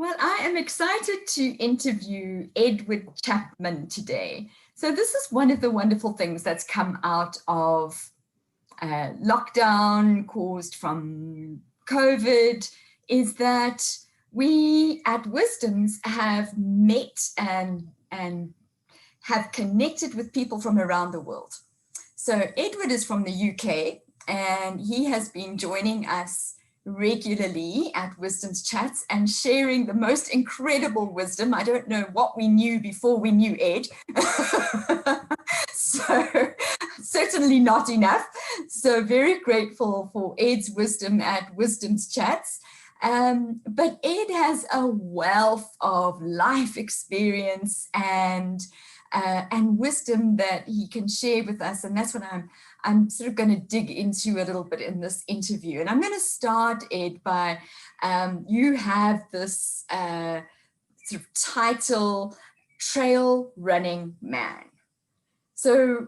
Well, I am excited to interview Edward Chapman today. So this is one of the wonderful things that's come out of lockdown caused from COVID, is that we at Wisdoms have met and have connected with people from around the world. So Edward is from the UK, and he has been joining us regularly at Wisdom's Chats and sharing the most incredible wisdom. I don't know what we knew before we knew Ed. So certainly not enough. So very grateful for Ed's wisdom at Wisdom's Chats. But Ed has a wealth of life experience and wisdom that he can share with us, and that's what I'm sort of going to dig into a little bit in this interview. And I'm going to start, Ed, by you have this sort of title, Trail Running Man. So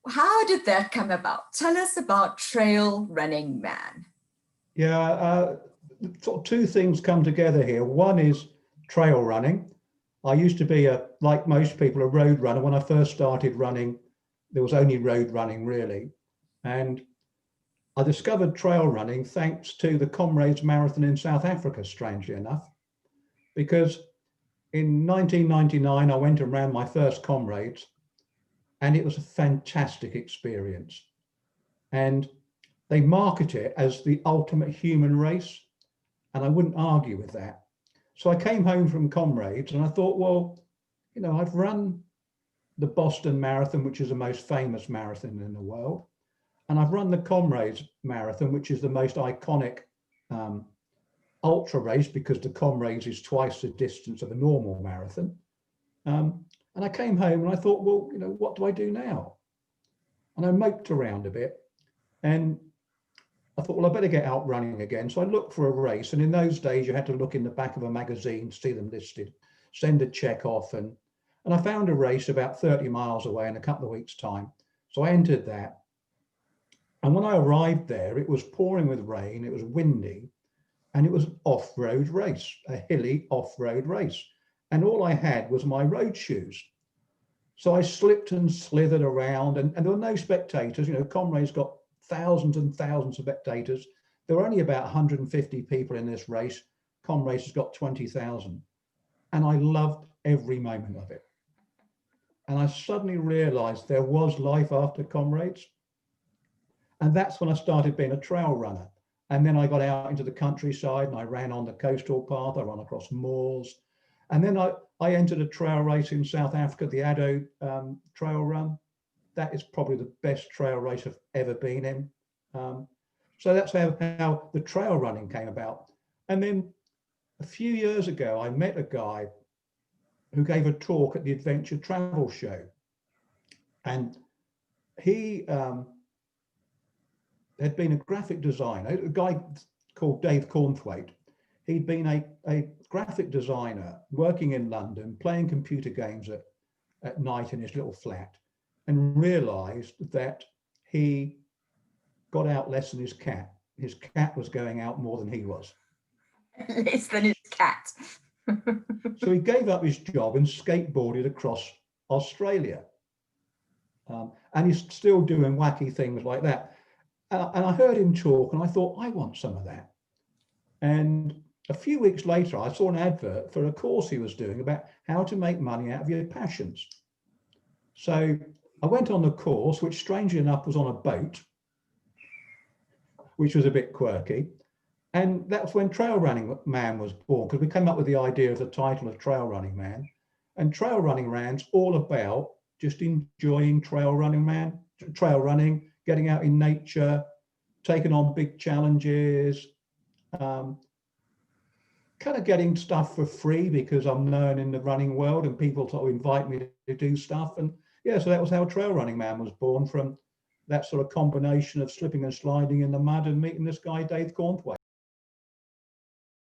how did that come about? Tell us about Trail Running Man. Yeah, sort of two things come together here. One is trail running. I used to be, like most people, a road runner. When I first started running, there was only road running really. And I discovered trail running thanks to the Comrades Marathon in South Africa, strangely enough, because in 1999, I went and ran my first Comrades, and it was a fantastic experience. And they market it as the ultimate human race, and I wouldn't argue with that. So I came home from Comrades and I thought, well, you know, I've run the Boston Marathon, which is the most famous marathon in the world. And I've run the Comrades Marathon, which is the most iconic ultra race, because the Comrades is twice the distance of a normal marathon. And I came home and I thought, well, you know, what do I do now? And I moped around a bit and I thought, well, I better get out running again. So I looked for a race. And in those days, you had to look in the back of a magazine, see them listed, send a check off. And I found a race about 30 miles away in a couple of weeks' time. So I entered that. And when I arrived there, it was pouring with rain, it was windy, and it was an off-road race, a hilly off-road race. And all I had was my road shoes. So I slipped and slithered around, and there were no spectators. You know, Comrades got thousands and thousands of spectators. There were only about 150 people in this race. Comrades has got 20,000. And I loved every moment of it. And I suddenly realized there was life after Comrades. And that's when I started being a trail runner. And then I got out into the countryside and I ran on the coastal path. I ran across moors. And then I entered a trail race in South Africa, the Addo Trail Run. That is probably the best trail race I've ever been in. So that's how the trail running came about. And then a few years ago, I met a guy who gave a talk at the Adventure Travel Show. And he had been a graphic designer, a guy called Dave Cornthwaite. He'd been a graphic designer working in London, playing computer games at night in his little flat, and realized that he got out less than his cat. His cat was going out more than he was. Less than his cat. So he gave up his job and skateboarded across Australia. And he's still doing wacky things like that. And I heard him talk and I thought, I want some of that. And a few weeks later, I saw an advert for a course he was doing about how to make money out of your passions. So I went on the course, which strangely enough was on a boat, which was a bit quirky. And that's when Trail Running Man was born, because we came up with the idea of the title of Trail Running Man. And Trail Running Man's all about just enjoying trail running, getting out in nature, taking on big challenges, kind of getting stuff for free because I'm known in the running world and people sort of invite me to do stuff. And yeah, so that was how Trail Running Man was born, from that sort of combination of slipping and sliding in the mud and meeting this guy, Dave Cornthwaite.